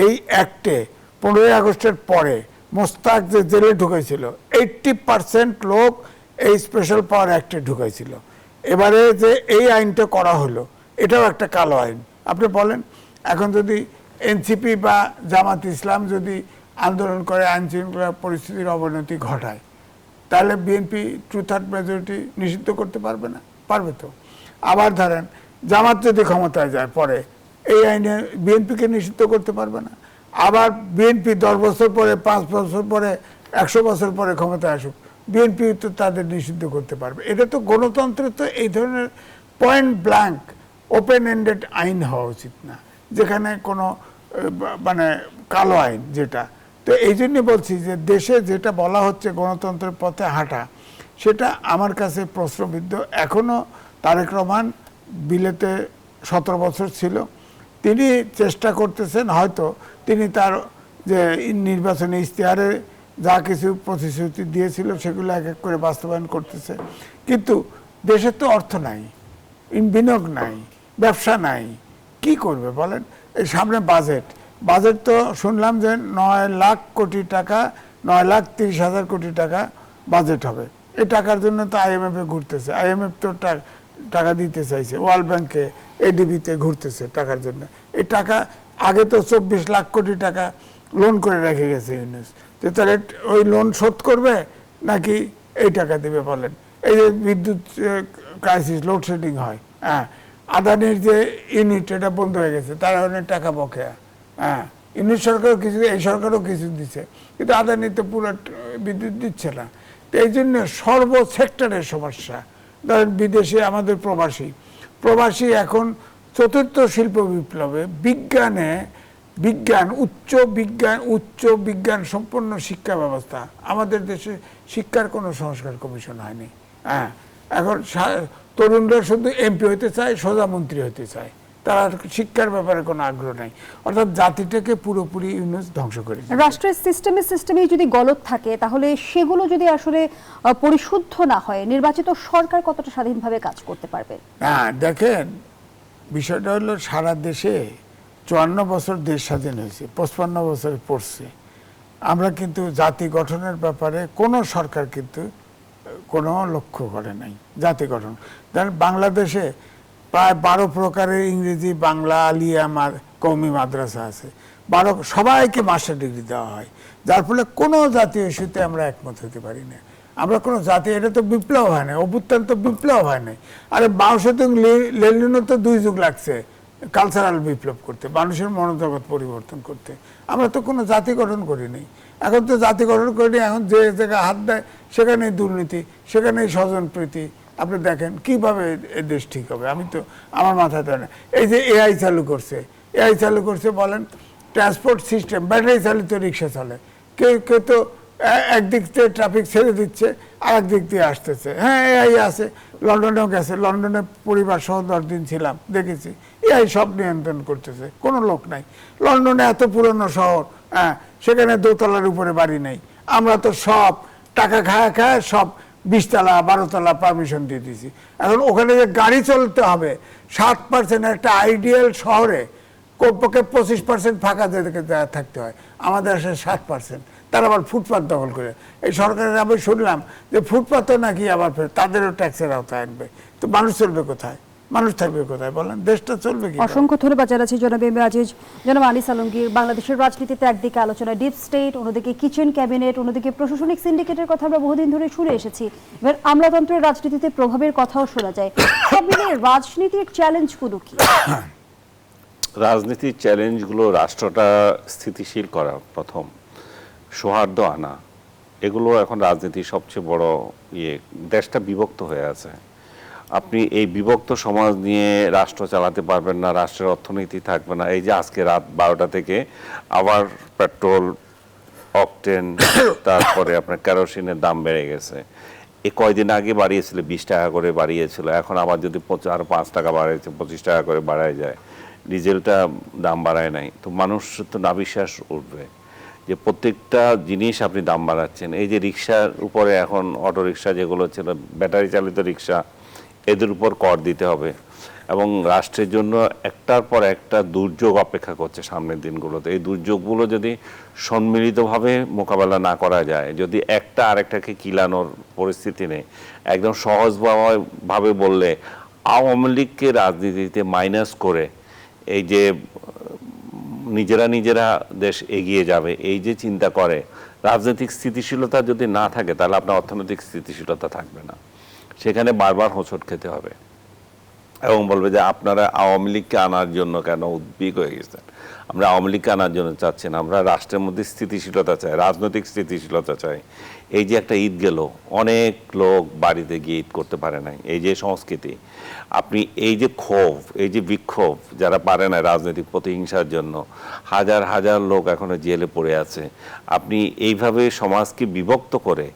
এই অ্যাক্টে 15ই আগস্টের পরে মোস্তাক যে জেলে ঢুকেছিল, 80% লোক এই স্পেশাল পাওয়ার অ্যাক্টে ঢুকেছিল। এবারে যে এই আইনটা করা হলো, এটাও একটা কালো আইন। আপনি বলেন, এখন যদি এনসিপি বা জামাত ইসলাম যদি আন্দোলন করে আইন শৃঙ্খলা পরিস্থিতির অবনতি ঘটায়, তাহলে বিএনপি 2/3 মেজরিটি নিষিদ্ধ করতে পারবে না? পারবে তো। আবার ধরেন জামাত যদি ক্ষমতায় যায় পরে, এই আইনে বিএনপিকে নিষিদ্ধ করতে পারবে না। আবার বিএনপি 10 বছর পরে, 5 বছর পরে, 100 বছর পরে ক্ষমতায় আসুক, বিএনপি তো তাদের নিষিদ্ধ করতে পারবে। এটা তো গণতন্ত্রে তো এই ধরনের পয়েন্ট ব্ল্যাঙ্ক ওপেন এন্ডেড আইন হওয়া উচিত না, যেখানে কোনো মানে কালো আইন যেটা। তো এই জন্য বলছি যে দেশে যেটা বলা হচ্ছে গণতন্ত্রের পথে হাঁটা, সেটা আমার কাছে প্রশ্নবিদ্ধ। এখনো তারেক রহমান বিলেতে 17 বছর ছিল, তিনি চেষ্টা করতেছেন, হয়তো তিনি তার যে নির্বাচনী ইশতেহারে যা কিছু প্রতিশ্রুতি দিয়েছিল সেগুলো এক এক করে বাস্তবায়ন করতেছে, কিন্তু দেশের তো অর্থ নাই, বিনিয়োগ নাই, ব্যবসা নাই, কি করবে বলেন? এই সামনে বাজেট তো শুনলাম যে 9 লাখ কোটি টাকা, 9,30,000 কোটি টাকা বাজেট হবে। এই টাকার জন্য তো IMF এ ঘুরতেছে, IMF তো টাকা দিতে চাইছে, ওয়ার্ল্ড ব্যাংকে, ADB-তে ঘুরতেছে টাকার জন্য। এই টাকা আগে তো 24 লাখ কোটি টাকা লোন করে রেখে গেছে ইউনুস, যে তাহলে ওই লোন শোধ করবে নাকি এই টাকা দিবে বলেন? এই যে বিদ্যুৎ ক্রাইসিস, লোডশেডিং হয়, হ্যাঁ, আদানির যে ইউনিট এটা বন্ধ হয়ে গেছে, তার অনেক টাকা বকেয়া, হ্যাঁ, ইউনিট সরকারও কিছু, এই সরকারও কিছু দিচ্ছে, কিন্তু আদানি তো পুরো বিদ্যুৎ দিচ্ছে না। তো এই জন্য সর্বসেক্টরের সমস্যা। ধরেন বিদেশে আমাদের প্রবাসী এখন 4র্থ শিল্প বিপ্লবে উচ্চ বিজ্ঞান সম্পন্ন শিক্ষা ব্যবস্থা, আমাদের দেশে শিক্ষার কোনো সংস্কার কমিশন হয়নি। হ্যাঁ, এখন তরুণরা শুধু এমপি হতে চায়, সোজা মন্ত্রী হতে চায়, তারা শিক্ষার ব্যাপারে কোনো আগ্রহ নাই। অর্থাৎ জাতিটাকে পুরোপুরি ইউনুস ধ্বংস করে দিয়েছে। রাষ্ট্রের সিস্টেমে যদি গলদ থাকে, তাহলে সেগুলো যদি আসলে পরিশুদ্ধ না হয়, নির্বাচিত সরকার কতটা স্বাধীনভাবে কাজ করতে পারবে? হ্যাঁ, দেখেন বিষয়টা হলো সারা দেশে 54 বছর দেশ স্বাধীন হয়েছে, 55 বছরে পড়ছে। আমরা কিন্তু জাতি গঠনের ব্যাপারে কোনো সরকার কিন্তু কোনো লক্ষ্য করে নাই জাতি গঠন। ধরেন বাংলাদেশে প্রায় 12 প্রকারের ইংরেজি, বাংলা, আলিয়া, কওমি মাদ্রাসা আছে। সবাইকে মাস্টার ডিগ্রি দেওয়া হয়, যার ফলে কোনো জাতীয় ইস্যুতে আমরা একমত হতে পারি না। আমরা কোনো জাতি, এটা তো বিপ্লব হয় না, অভ্যুত্থান তো বিপ্লব হয় নাই। আরে মাও সেতুং লেনিনও তো 2 যুগ লাগছে কালচারাল বিপ্লব করতে, মানুষের মনোজগৎ পরিবর্তন করতে। আমরা তো কোনো জাতি গঠন করি নাই। এখন তো জাতি গঠন করিনি, এখন যে জায়গায় হাত দেয় সেখানেই দুর্নীতি, সেখানেই স্বজনপ্রীতি। আপনি দেখেন কিভাবে দেশ ঠিক হবে? আমি তো, আমার মাথায় দেয় না। এই যে এআই চালু করছে বলেন, ট্রান্সপোর্ট সিস্টেম, ব্যাটারি চালিত রিক্সা চলে, কেউ তো একদিক থেকে ট্রাফিক ছেড়ে দিচ্ছে, আর একদিক দিয়ে আসতেছে। হ্যাঁ, এআই আছে, লন্ডনেও গেছে, লন্ডনে পরিবার সহ 10 দিন ছিলাম, দেখেছি এআই সব নিয়ন্ত্রণ করতেছে, কোনো লোক নাই। লন্ডনে এত পুরনো শহর, হ্যাঁ, সেখানে 2 তলার উপরে বাড়ি নেই। আমরা তো সব টাকা খায় সব 20 তলা 12 তলা পারমিশন দিয়ে দিয়েছি। এখন ওখানে যে গাড়ি চলতে হবে, 7% একটা আইডিয়াল শহরে কমপক্ষে 25% ফাঁকা জায়গা থাকতে হয়, আমাদের আসে 7%। তারা আবার ফুটপাথ দখল করে, এই সরকারের আমি শুনলাম যে ফুটপাথও নাকি আবার তাদেরও ট্যাক্সের আওতায় আনবে। তো মানুষ চলবে কোথায়? মানুষ থাকবে কোথায় বলেন? দেশটা চলবে কি? অসংখ্য ধন্যবাদ জানাচ্ছি জনাব এম এ আজিজ। জনাব আনিস আলমগীর, বাংলাদেশের রাজনীতিতে একদিকে আলোচনা ডিপ স্টেট, অন্যদিকে কিচেন ক্যাবিনেট, অন্যদিকে প্রশাসনিক সিন্ডিকেটের কথা আমরা বহুদিন ধরে শুনে এসেছি। এবার আমলাতন্ত্রের রাজনীতিতে প্রভাবের কথাও শোনা যায়। সব মিলিয়ে রাজনীতির চ্যালেঞ্জগুলো কি? রাজনীতির চ্যালেঞ্জগুলো রাষ্ট্রটা স্থিতিশীল করা, প্রথম সৌহার্দ্য আনা, এগুলো এখন রাজনীতির সবচেয়ে বড় দেশটা বিভক্ত হয়ে আছে। আপনি এই বিভক্ত সমাজ নিয়ে রাষ্ট্র চালাতে পারবেন না, রাষ্ট্রের অর্থনীতি থাকবে না। এই যে আজকে রাত 12টা থেকে আবার পেট্রোল, অকটেন, তারপরে আপনার কেরোসিনের দাম বেড়ে গেছে। এই কয়দিন আগে বাড়িয়েছিল 20 টাকা করে বাড়িয়েছিল, এখন আবার যদি আরো 5 টাকা বাড়াইছে, 25 টাকা করে বাড়ায় যায়। ডিজেলটা দাম বাড়ায় নাই, তো মানুষ তো নাবিশ্বাস উঠবে যে প্রত্যেকটা জিনিস আপনি দাম বাড়াচ্ছেন। এই যে রিক্সার উপরে এখন অটো রিক্সা যেগুলো ছিল, ব্যাটারি চালিত রিক্সা, এদের উপর কর দিতে হবে, এবং রাষ্ট্রের জন্য একটার পর একটা দুর্যোগ অপেক্ষা করছে সামনের দিনগুলোতে। এই দুর্যোগগুলো যদি সম্মিলিতভাবে মোকাবেলা না করা যায়, যদি একটা আরেকটাকে কিলানোর পরিস্থিতি নেই, একদম সহজভাবে বললে আওয়ামী লীগকে রাজনীতিতে মাইনাস করে এই যে নিজেরা দেশ এগিয়ে যাবে এই যে চিন্তা করে, রাজনৈতিক স্থিতিশীলতা যদি না থাকে তাহলে আপনার অর্থনৈতিক স্থিতিশীলতা থাকবে না। সেখানে বারবার হোঁচট খেতে হবে এবং বলবে যে আপনারা আওয়ামী লীগকে আনার জন্য কেন উদ্বিগ হয়ে গেছেন। আমরা আওয়ামী লীগকে আনার জন্য চাচ্ছি না, আমরা রাষ্ট্রের মধ্যে স্থিতিশীলতা চাই, রাজনৈতিক স্থিতিশীলতা চাই। এই যে একটা ঈদ গেল, অনেক লোক বাড়িতে গিয়ে ঈদ করতে পারে নাই, এই যে সংস্কৃতি, আপনি এই যে ক্ষোভ, এই যে বিক্ষোভ, যারা পারে না রাজনৈতিক প্রতিহিংসার জন্য হাজার হাজার লোক এখনো জেলে পড়ে আছে। আপনি এইভাবে সমাজকে বিভক্ত করে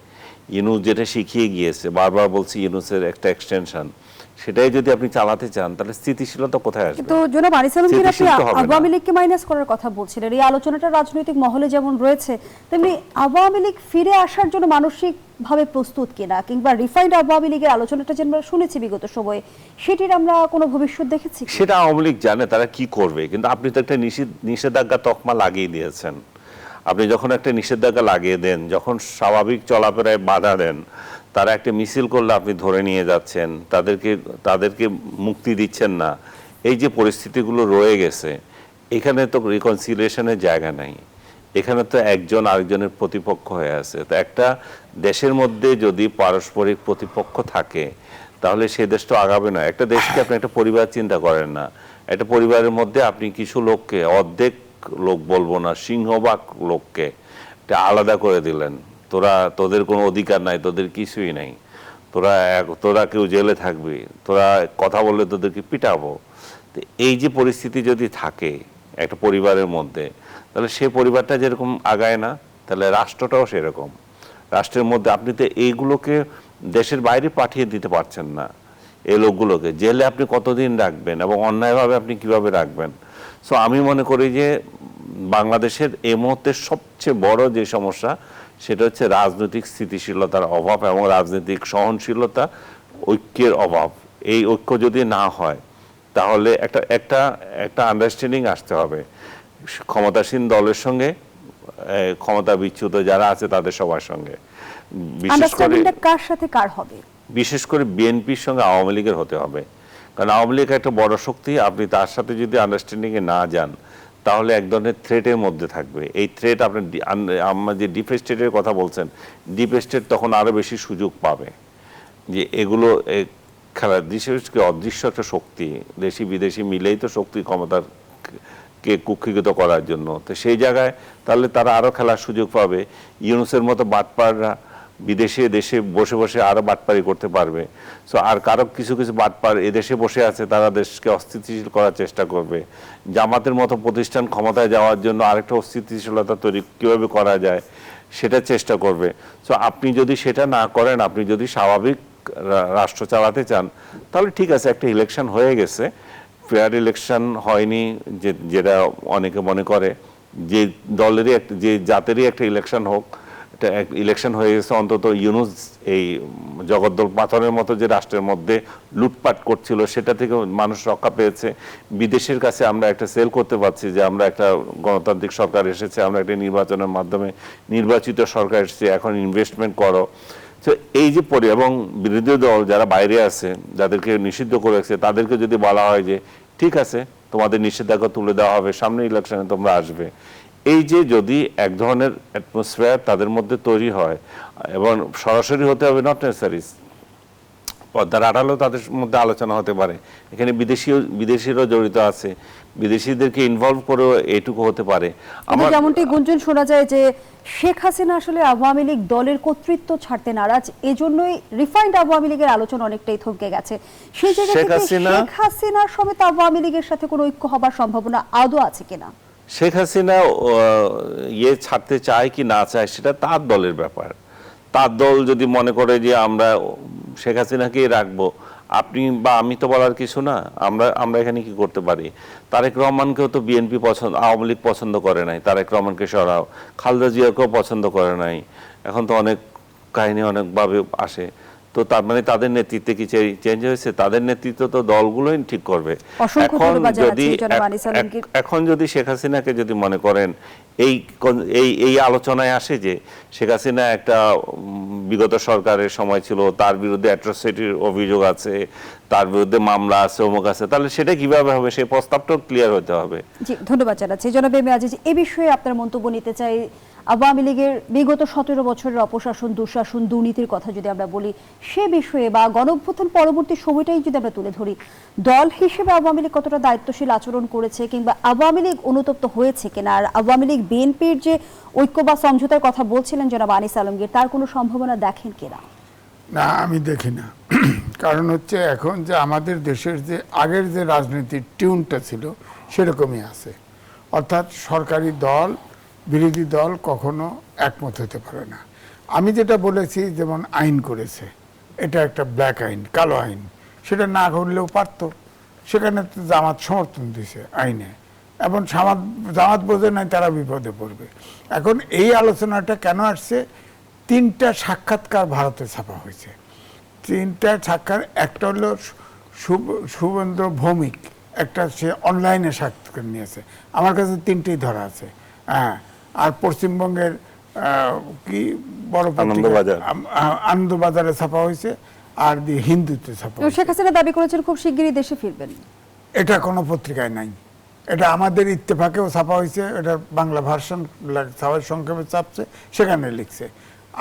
ইউনূস যেটা শিখিয়ে গিয়েছে, বারবার বলছি ইউনূসের একটা এক্সটেনশন, সেটাই যদি আপনি চালাতে চান তাহলে স্থিতিশীলতা কোথায় আসবে? তো জনাব আনিস আলম আপনি স্থিতিশীল তো হবে না। আওয়ামী লীগকে মাইনাস করার কথা বলছিলেন, এই আলোচনাটা রাজনৈতিক মহলে যেমন রয়েছে তেমনি আওয়ামী লীগ ফিরে আসার জন্য মানসিক ভাবে প্রস্তুত কিনা, কিংবা রিফাইন্ড আওয়ামী লীগের আলোচনাটা যে আমরা শুনেছি বিগত সময়ে, সেটির আমরা কোনো ভবিষ্যৎ দেখেছি কি? সেটা আওয়ামী লীগ জানে তারা কি করবে, কিন্তু আপনি তো একটা নিষেধাজ্ঞা তকমা লাগিয়ে দিয়েছেন। আপনি যখন একটা নিষেধাজ্ঞা লাগিয়ে দেন, যখন স্বাভাবিক চলাফেরায় বাধা দেন, তারা একটা মিছিল করলে আপনি ধরে নিয়ে যাচ্ছেন, তাদেরকে মুক্তি দিচ্ছেন না, এই যে পরিস্থিতিগুলো রয়ে গেছে, এখানে তো রিকনসিলিয়েশনের জায়গা নাই। এখানে তো একজন আরেকজনের প্রতিপক্ষ হয়ে আছে। তো একটা দেশের মধ্যে যদি পারস্পরিক প্রতিপক্ষ থাকে তাহলে সে দেশ তো আগাবে না। একটা দেশকে আপনি একটা পরিবার চিন্তা করেন না, একটা পরিবারের মধ্যে আপনি কিছু লোককে, অর্ধেক লোক বলবো না, সিংহভাগ লোককে আলাদা করে দিলেন। তোদের কোনো অধিকার নাই, তোদের কিছুই নাই, তোরা কেউ জেলে থাকবি, তোরা কথা বললে তোদেরকে পিটাবো। তো এই যে পরিস্থিতি যদি থাকে একটা পরিবারের মধ্যে, তাহলে সেই পরিবারটা যেরকম আগায় না, তাহলে রাষ্ট্রটাও সেরকম। রাষ্ট্রের মধ্যে আপনি তো এইগুলোকে দেশের বাইরে পাঠিয়ে দিতে পারছেন না। এই লোকগুলোকে জেলে আপনি কতদিন রাখবেন এবং অন্যায়ভাবে আপনি কিভাবে রাখবেন? সো আমি মনে করি যে বাংলাদেশের এই মুহূর্তে সবচেয়ে বড় যে সমস্যা সেটা হচ্ছে রাজনৈতিক স্থিতিশীলতার অভাব এবং রাজনৈতিক সহনশীলতা, ঐক্যের অভাব। এই ঐক্য যদি না হয় তাহলে একটা আন্ডারস্ট্যান্ডিং আসতে হবে ক্ষমতাসীন দলের সঙ্গে, ক্ষমতা বিচ্যুত যারা আছে তাদের সবার সঙ্গে। আন্ডারস্ট্যান্ডিংটা কার সাথে কার হবে? বিশেষ করে বিএনপির সঙ্গে আওয়ামী লীগের হতে হবে, কারণ আওয়ামী লীগ একটা বড় শক্তি। আপনি তার সাথে যদি আন্ডারস্ট্যান্ডিংয়ে না যান তাহলে এক ধরনের থ্রেটের মধ্যে থাকবে। এই থ্রেট আপনার আমার যে ডিপ স্টেটের কথা বলছেন, ডিপ স্টেট তখন আরো বেশি সুযোগ পাবে যে এগুলো খেলা। বিশেষ করে অদৃশ্য একটা শক্তি, দেশি বিদেশি মিলেই তো শক্তি ক্ষমতার কে কুক্ষিগত করার জন্য। তো সেই জায়গায় তাহলে তারা আরো খেলার সুযোগ পাবে। ইউনূসের মতো বাটপাররা বিদেশে দেশে বসে বসে আরো বাটপারি করতে পারবে। সো আর কারো কিছু কিছু বাটপার এদেশে বসে আছে, তারা দেশকে অস্থিতিশীল করার চেষ্টা করবে। জামাতের মতো প্রতিষ্ঠান ক্ষমতায় যাওয়ার জন্য আরেকটা অস্থিতিশীলতা তৈরি কিভাবে করা যায় সেটা চেষ্টা করবে। সো আপনি যদি সেটা না করেন, আপনি যদি স্বাভাবিক রাষ্ট্র চালাতে চান, তাহলে ঠিক আছে, একটা ইলেকশন হয়ে গেছে, ফেয়ার ইলেকশন হয়নি যেটা অনেকে মনে করে, যে দলেরই যে জাতেরই একটা ইলেকশন হোক, ইলেকশন হয়ে গেছে। অন্তত ইউনূস এই জগদ্দল পাথরের মতো যে রাষ্ট্রের মধ্যে লুটপাট করছিল সেটা থেকে মানুষ রক্ষা পেয়েছে। বিদেশের কাছে আমরা একটা সেল করতে পারছি যে আমরা একটা গণতান্ত্রিক সরকার এসেছে, আমরা একটা নির্বাচনের মাধ্যমে নির্বাচিত সরকার এসেছে, এখন ইনভেস্টমেন্ট করো। তো এই যে এবং বিরোধী দল যারা বাইরে আছে, যাদেরকে নিষিদ্ধ করেছে, তাদেরকে যদি বলা হয় যে ঠিক আছে তোমাদের নিষেধাজ্ঞা তুলে দেওয়া হবে, সামনে ইলেকশনে তোমরা আসবে, এই যে যদি এক ধরনের অ্যাটমসফিয়ার তাদের মধ্যে তৈরি হয়, এবং সরাসরি হতে হবে, নট নেসেসারি, পর্দার আড়ালেও তাদের মধ্যে আলোচনা হতে পারে। এখানে বিদেশিরাও জড়িত আছে, বিদেশিদেরকে ইনভলভ করেও এইটুকু হতে পারে। আমার যেমনটি গুঞ্জন শোনা যায় যে শেখ হাসিনা আসলে আওয়ামী লীগ দলের কর্তৃত্ব ছাড়তে নারাজ, এজন্যই রিফাইন্ড আওয়ামী লীগের আলোচনা অনেকটাই থমকে গেছে। সেই জায়গা থেকে শেখ হাসিনার সমেত আওয়ামী লীগের সাথে কোনো ঐক্য হবার সম্ভাবনা আদৌ আছে কিনা? শেখ হাসিনা ছাড়তে চায় কি না চায় সেটা তার দলের ব্যাপার। তার দল যদি মনে করে যে আমরা শেখ হাসিনাকেই রাখবো, আপনি বা আমি তো বলার কিছু না। আমরা এখানে কি করতে পারি? তারেক রহমানকেও তো বিএনপি আওয়ামী লীগ পছন্দ করে নাই, তারেক রহমানকে সরাও। খালেদা জিয়াকেও পছন্দ করে নাই। এখন তো অনেক কাহিনী অনেকভাবে আসে। তো তার মানে তাদের নেতৃত্বে কি চেঞ্জ হয়েছে? তাদের নেতৃত্ব তো দলগুলোই ঠিক করবে। অসংখ্য ধন্যবাদ জানাচ্ছি জনাব আনিস আলমগীর। এখন যদি শেখ হাসিনাকে যদি মনে করেন এই এই আলোচনায় আসে যে শেখ হাসিনা একটা বিগত সরকারের সময় ছিল, তার বিরুদ্ধে অ্যাট্রসিটির অভিযোগ আছে, তার বিরুদ্ধে মামলা আছে, অমুক আছে, তাহলে সেটা কিভাবে হবে? সেই প্রস্তাবটাও ক্লিয়ার হতে হবে। জি, ধন্যবাদ জানাচ্ছি জনাব এম এ আজিজ। এই বিষয়ে আপনার মন্তব্য নিতে চাই। আওয়ামী লীগের বিগত 17 বছরের অপশাসন, দুঃশাসন, দুর্নীতির কথা যদি আমরা বলি, সে বিষয়ে বা গণঅভ্যুত্থান পরবর্তী সময়টাই যদি আমরা তুলে ধরি, দল হিসেবে আওয়ামী লীগ কতটা দায়িত্বশীল আচরণ করেছে, কিংবা আওয়ামী লীগ অনুতপ্ত হয়েছে কিনা, আর আওয়ামী লীগ বিএনপির যে ঐক্য বা সমঝোতার কথা বলছিলেন জনাব আনিস আলমগীর, তার কোনো সম্ভাবনা দেখেন কিনা? না, আমি দেখি না। কারণ হচ্ছে এখন যে আমাদের দেশের যে আগের যে রাজনীতির টিউনটা ছিল সেরকমই আছে। অর্থাৎ সরকারি দল বিরোধী দল কখনো একমত হতে পারে না। আমি যেটা বলেছি, যেমন আইন করেছে, এটা একটা ব্ল্যাক আইন, কালো আইন, সেটা না করলেও পারতো। সেখানে তো জামাত সমর্থন দিছে আইনে, এবং জামাত বোঝে নাই তারা বিপদে পড়বে। এখন এই আলোচনাটা কেন আসছে? 3টা সাক্ষাৎকার ভারতে ছাপা হয়েছে। 3টা সাক্ষাৎ, একটা হলো শুভেন্দ্র ভৌমিক, একটা সে অনলাইনে সাক্ষাৎকার নিয়েছে, আমার কাছে 3টেই ধরা আছে। হ্যাঁ, আর পশ্চিমবঙ্গের কি বড় আনন্দবাজারে ছাপা হয়েছে, আর দি হিন্দুতে ছাপা হয়েছে। শেখ হাসিনা দাবি করেছেন খুব শিগগিরই দেশে ফিরবেন। এটা কোনো পত্রিকায় নাই। এটা আমাদের ইত্তেফাকেও ছাপা হয়েছে, এটা বাংলা ভার্সন সবাই সংক্ষেপে ছাপছে, সেখানে লিখছে।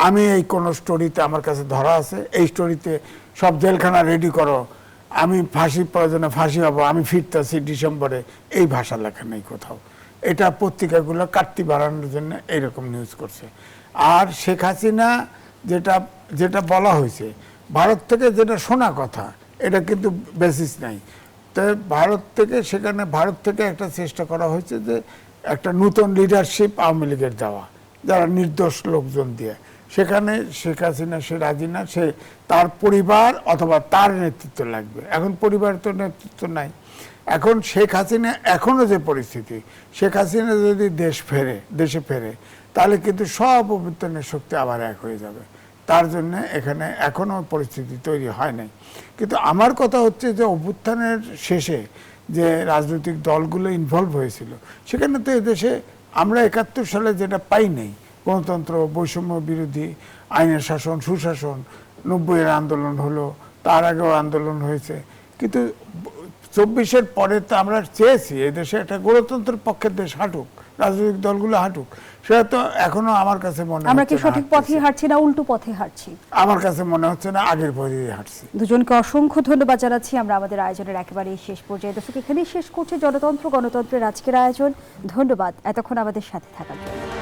আমি এই কোন স্টোরিতে আমার কাছে ধরা আছে, এই স্টোরিতে সব জেলখানা রেডি করো, আমি ফাঁসি প্রয়োজনে ফাঁসি হবো, আমি ফিরতেছি ডিসেম্বরে, এই ভাষা লেখা নেই কোথাও। এটা পত্রিকাগুলো কাটতি বাড়ানোর জন্য এইরকম নিউজ করছে। আর শেখ হাসিনা যেটা যেটা বলা হয়েছে, ভারত থেকে যেটা শোনা কথা, এটা কিন্তু বেসিস নাই। তো ভারত থেকে, সেখানে ভারত থেকে একটা চেষ্টা করা হয়েছে যে একটা নতুন লিডারশিপ আওয়ামী লীগের দেওয়া, যারা নির্দোষ লোকজন দিয়ে। সেখানে শেখ হাসিনা সে রাজি না, সে তার পরিবার অথবা তার নেতৃত্ব লাগবে। এখন পরিবারের তো নেতৃত্ব নাই। এখন শেখ হাসিনা এখনো যে পরিস্থিতি, শেখ হাসিনা যদি দেশে ফেরে, তাহলে কিন্তু সব অভ্যুত্থানের শক্তি আবার এক হয়ে যাবে। তার জন্য এখানে এখনো পরিস্থিতি তৈরি হয় নাই। কিন্তু আমার কথা হচ্ছে যে অভ্যুত্থানের শেষে যে রাজনৈতিক দলগুলো ইনভলভ হয়েছিল, সেখানে তো এদেশে আমরা 71 সালে যেটা পাই নাই, গণতন্ত্র, বৈষম্য বিরোধী আইনের শাসন, সুশাসন, 90-এর আন্দোলন হলো, তার আগেও আন্দোলন হয়েছে। কিন্তু 24-এর পরে তো আমরা চেয়েছি এদেশে একটা গণতন্ত্রের পক্ষের দেশ হাঁটুক, রাজনৈতিক দলগুলো হাঁটুক। সেটা তো এখনো আমার কাছে মনে হচ্ছে আমরা কি সঠিক পথে হাঁটছি না উল্টো পথে হাঁটছি? আমার কাছে মনে হচ্ছে না, আগের পথেই হাঁটছি। দুজনকে অসংখ্য ধন্যবাদ জানাচ্ছি। আমরা আমাদের আয়োজনের একেবারে শেষ পর্যায়ে, দর্শক, এখানেই শেষ করছি গণতন্ত্রের আজকের আয়োজন। ধন্যবাদ এতক্ষণ আমাদের সাথে থাকার জন্য।